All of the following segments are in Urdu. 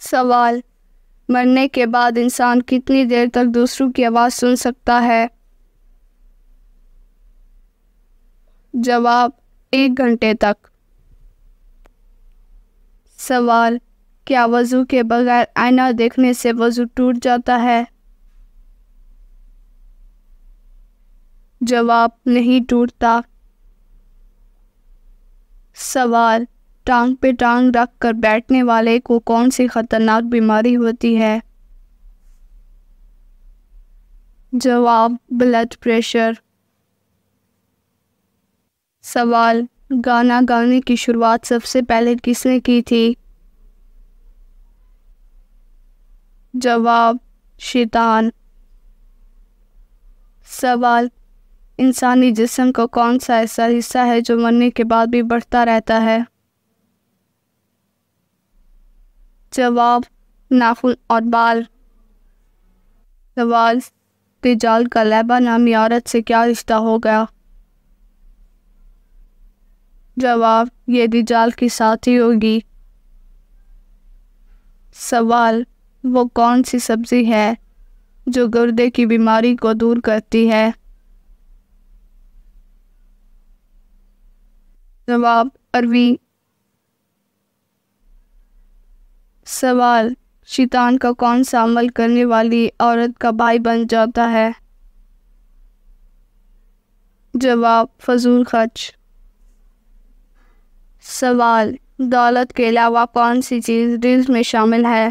سوال: مرنے کے بعد انسان کتنی دیر تک دوسروں کی آواز سن سکتا ہے؟ جواب: 1 گھنٹے تک۔ سوال: کیا وضو کے بغیر آئینہ دیکھنے سے وضو ٹوٹ جاتا ہے؟ جواب: نہیں ٹوٹتا۔ سوال: ٹانگ پہ ٹانگ رکھ کر بیٹھنے والے کو کون سی خطرناک بیماری ہوتی ہے؟ جواب: بلڈ پریشر۔ سوال: گانا گانے کی شروعات سب سے پہلے کس نے کی تھی؟ جواب: شیطان۔ سوال: انسانی جسم کا کون سا ایسا حصہ ہے جو مرنے کے بعد بھی بڑھتا رہتا ہے؟ جواب: ناخن اور بال۔ سوال: دجال کا لیبا نامی عورت سے کیا رشتہ ہوگا؟ جواب: یہ دجال کی ساتھی ہوگی۔ سوال: وہ کون سی سبزی ہے جو گردے کی بیماری کو دور کرتی ہے؟ جواب: اروی۔ سوال: شیطان کا کون سا عمل کرنے والی عورت کا بھائی بن جاتا ہے؟ جواب: فضول خرچ۔ سوال: دولت کے علاوہ کون سی چیز رزق میں شامل ہے؟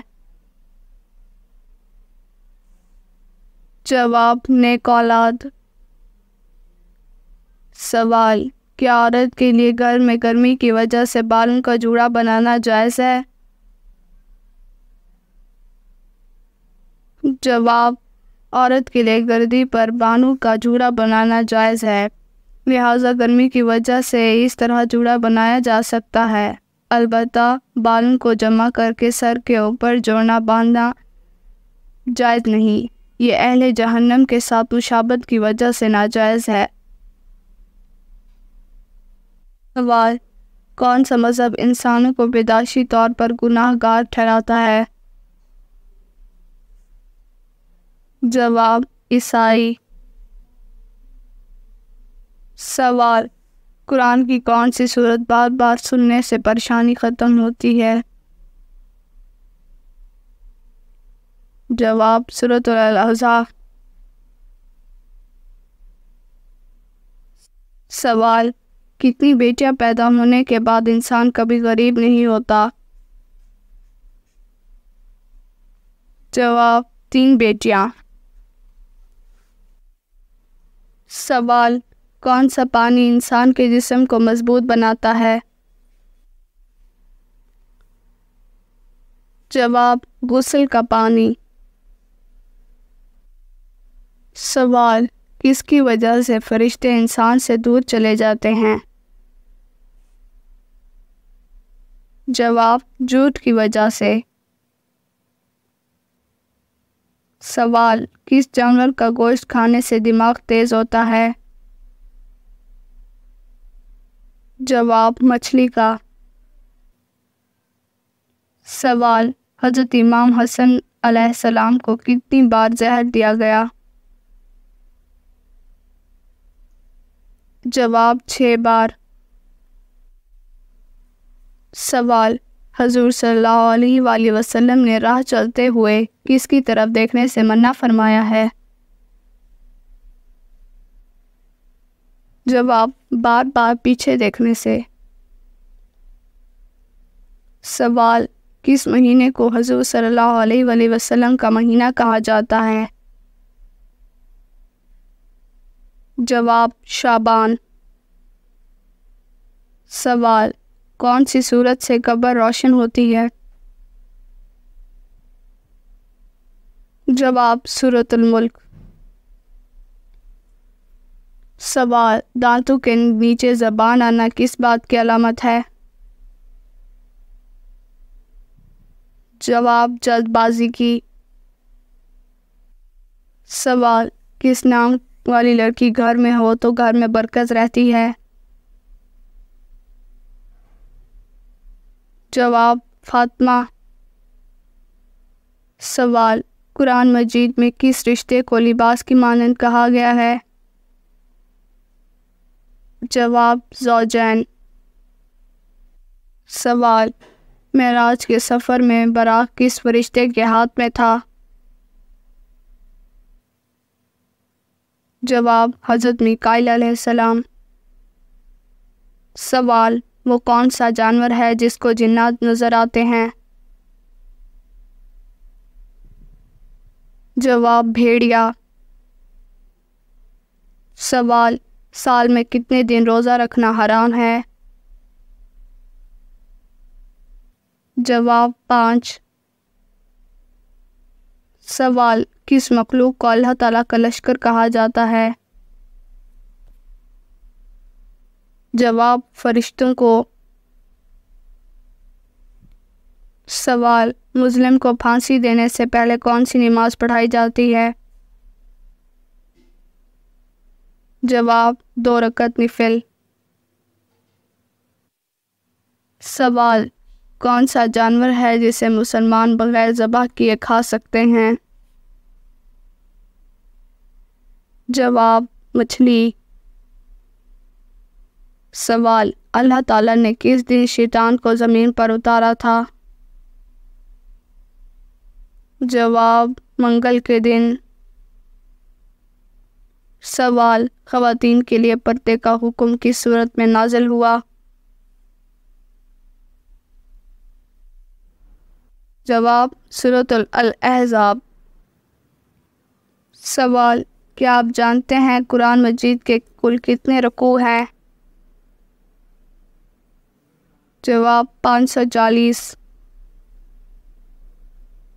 جواب: نیک اولاد۔ سوال: کیا عورت کے لیے گھر میں گرمی کی وجہ سے بالوں کا جوڑا بنانا جائز ہے؟ جواب: عورت کے لیے گردی پر بالوں کا جوڑا بنانا جائز ہے، لہذا گرمی کی وجہ سے اس طرح جوڑا بنایا جا سکتا ہے، البتہ بالوں کو جمع کر کے سر کے اوپر جوڑا باندھنا جائز نہیں، یہ اہل جہنم کے ساتھ مشابہت کی وجہ سے ناجائز ہے۔ سوال: کون سا مذہب انسانوں کو پیدائشی طور پر گناہ گار ٹھہراتا ہے؟ جواب: عیسائی۔ سوال: قرآن کی کون سی سورت بار بار سننے سے پریشانی ختم ہوتی ہے؟ جواب: سورۃ الاحزاب۔ سوال: کتنی بیٹیاں پیدا ہونے کے بعد انسان کبھی غریب نہیں ہوتا؟ جواب: 3 بیٹیاں۔ سوال: کون سا پانی انسان کے جسم کو مضبوط بناتا ہے؟ جواب: غسل کا پانی۔ سوال: کس کی وجہ سے فرشتے انسان سے دور چلے جاتے ہیں؟ جواب: جھوٹ کی وجہ سے۔ سوال: کس جانور کا گوشت کھانے سے دماغ تیز ہوتا ہے؟ جواب: مچھلی کا۔ سوال: حضرت امام حسن علیہ السلام کو کتنی بار زہر دیا گیا؟ جواب: 6 بار۔ سوال: حضور صلی اللہ علیہ وآلہ وسلم نے راہ چلتے ہوئے کس کی طرف دیکھنے سے منع فرمایا ہے؟ جواب: بار بار پیچھے دیکھنے سے۔ سوال: کس مہینے کو حضور صلی اللہ علیہ وآلہ وسلم کا مہینہ کہا جاتا ہے؟ جواب: شعبان۔ سوال: کون سی سورت سے قبر روشن ہوتی ہے؟ جواب: سورۃ الملک۔ سوال: دانتوں کے نیچے زبان آنا کس بات کی علامت ہے؟ جواب: جلد بازی کی۔ سوال: کس نام والی لڑکی گھر میں ہو تو گھر میں برکت رہتی ہے؟ جواب: فاطمہ۔ سوال، قرآن مجید میں کس رشتے کو لباس کی مانند کہا گیا ہے؟ جواب، زوجین۔ سوال، معراج کے سفر میں براق کس فرشتے کے ہاتھ میں تھا؟ جواب، حضرت میکائیل علیہ السلام۔ سوال، وہ کون سا جانور ہے جس کو جنات نظر آتے ہیں؟ جواب، بھیڑیا۔ سوال، سال میں کتنے دن روزہ رکھنا حرام ہے؟ جواب، 5۔ سوال، کس مخلوق کو اللہ تعالیٰ کا لشکر کہا جاتا ہے؟ جواب، فرشتوں کو۔ سوال، مظلوم کو پھانسی دینے سے پہلے کون سی نماز پڑھائی جاتی ہے؟ جواب، 2 رکعت نفل۔ سوال، کون سا جانور ہے جسے مسلمان بغیر ذبح کیے کھا سکتے ہیں؟ جواب، مچھلی۔ سوال، اللہ تعالیٰ نے کس دن شیطان کو زمین پر اتارا تھا؟ جواب، منگل کے دن۔ سوال، خواتین کے لیے پردے کا حکم کس صورت میں نازل ہوا؟ جواب، سورۃ الاحزاب۔ سوال، کیا آپ جانتے ہیں قرآن مجید کے کل کتنے رکوع ہیں؟ جواب، 540۔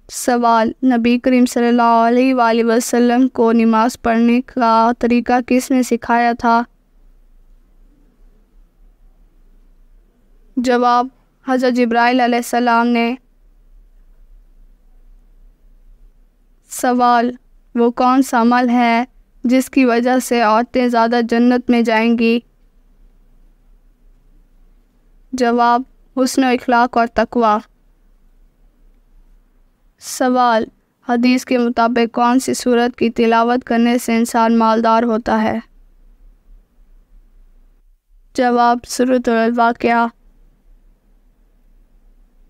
سوال، نبی کریم صلی اللہ علیہ وآلہ وسلم کو نماز پڑھنے کا طریقہ کس نے سکھایا تھا؟ جواب، حضرت جبرائیل علیہ السلام نے۔ سوال، وہ کون سا عمل ہے جس کی وجہ سے عورتیں زیادہ جنت میں جائیں گی؟ جواب، حسن و اخلاق اور تقوی۔ سوال، حدیث کے مطابق کون سی سورت کی تلاوت کرنے سے انسان مالدار ہوتا ہے؟ جواب، سورۃ الواقعہ۔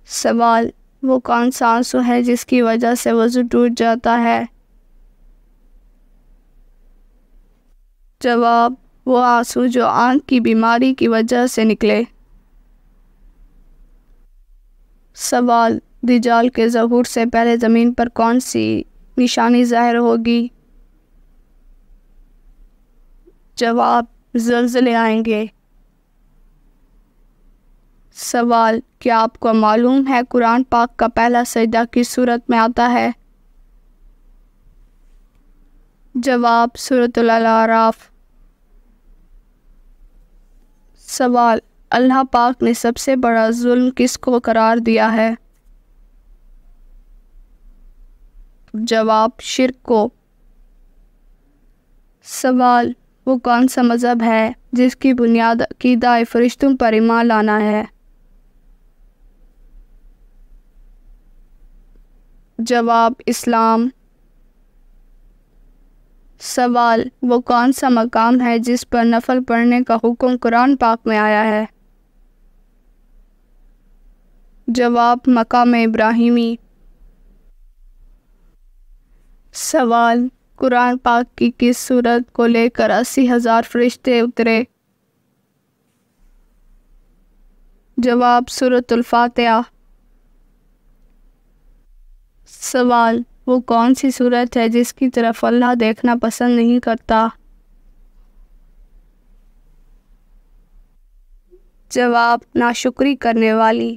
سوال، وہ کون سا آنسو ہے جس کی وجہ سے وضو ٹوٹ جاتا ہے؟ جواب، وہ آنسو جو آنکھ کی بیماری کی وجہ سے نکلے۔ سوال، دجال کے ظہور سے پہلے زمین پر کون سی نشانی ظاہر ہوگی؟ جواب، زلزلے آئیں گے۔ سوال، کیا آپ کو معلوم ہے قرآن پاک کا پہلا سجدہ کس سورت میں آتا ہے؟ جواب، سورۃ الاعراف۔ سوال، اللہ پاک نے سب سے بڑا ظلم کس کو قرار دیا ہے؟ جواب، شرک کو۔ سوال، وہ کون سا مذہب ہے جس کی بنیاد عقیدہ فرشتوں پر ایمان لانا ہے؟ جواب، اسلام۔ سوال، وہ کون سا مقام ہے جس پر نفل پڑھنے کا حکم قرآن پاک میں آیا ہے؟ جواب، مقام ابراہیمی۔ سوال، قرآن پاک کی کس سورت کو لے کر 80,000 فرشتے اترے؟ جواب، سورۃ الفاتحہ۔ سوال، وہ کون سی سورت ہے جس کی طرف اللہ دیکھنا پسند نہیں کرتا؟ جواب، ناشکری کرنے والی۔